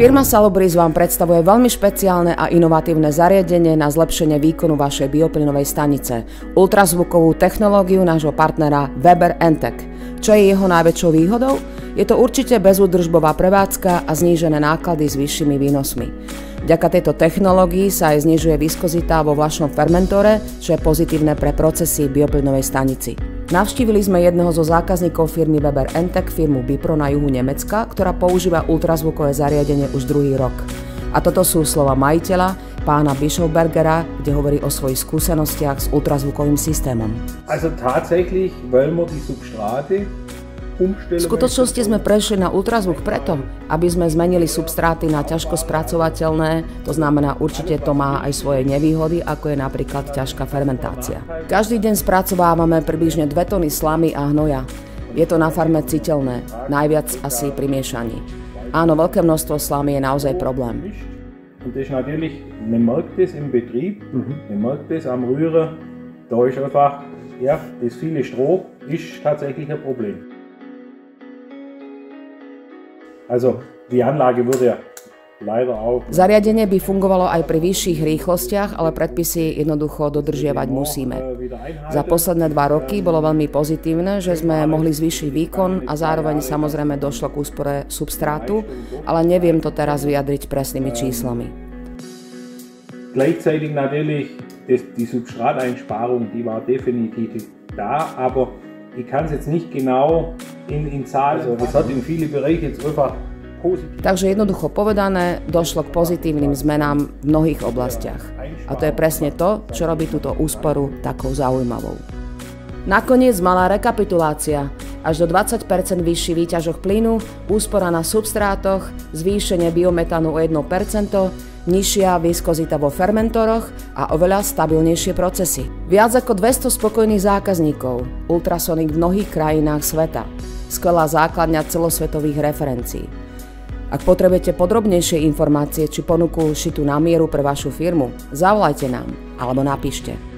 Firma Salubris vám predstavuje veľmi špeciálne a inovatívne zariadenie na zlepšenie výkonu vašej bioplynovej stanice, ultrazvukovú technológiu nášho partnera Weber Entec. Čo je jeho najväčšou výhodou? Je to určite bezúdržbová prevádzka a znížené náklady s vyššími výnosmi. Vďaka tejto technológii sa aj znižuje viskozita vo vašom fermentore, čo je pozitívne pre procesy v bioplynovej stanici. Navštívili sme jedného zo zákazníkov firmy Weber Entec, firmu Bipro na juhu Nemecka, ktorá používa ultrazvukové zariadenie už druhý rok. A toto sú slova majiteľa, pána Bischofbergera, kde hovorí o svojich skúsenostiach s ultrazvukovým systémom. V skutočnosti sme prešli na ultrazvuk preto, aby sme zmenili substráty na ťažko spracovateľné, to znamená určite to má aj svoje nevýhody, ako je napríklad ťažká fermentácia. Každý deň spracovávame približne 2 tony slamy a hnoja. Je to na farme citeľné, najviac asi pri miešaní. Áno, veľké množstvo slamy je naozaj problém. Zariadenie by fungovalo aj pri vyšších rýchlostiach, ale predpisy jednoducho dodržiavať musíme. Za posledné 2 roky bolo veľmi pozitívne, že sme mohli zvýšiť výkon a zároveň samozrejme došlo k úspore substrátu, ale neviem to teraz vyjadriť presnými číslami. Gleichzeitig natürlich die Substrateinsparung, die war definitiv da, aber ich kann es jetzt nicht genau in Zahlen, also das hat in viele Bereiche jetzt einfach positiv. Takže jednoducho povedané, došlo k pozitívnym zmenám v mnohých oblastiach. A to je presne to, čo robí túto úsporu takou zaujímavou. Nakoniec malá rekapitulácia. Až do 20% vyšší výťažok plynu, úspora na substrátoch, zvýšenie biometánu o 1%, nižšia viskozita vo fermentoroch a oveľa stabilnejšie procesy. Viac ako 200 spokojných zákazníkov, ultrasonic v mnohých krajinách sveta. Skvelá základňa celosvetových referencií. Ak potrebujete podrobnejšie informácie či ponuku šitú na mieru pre vašu firmu, zavolajte nám alebo napíšte.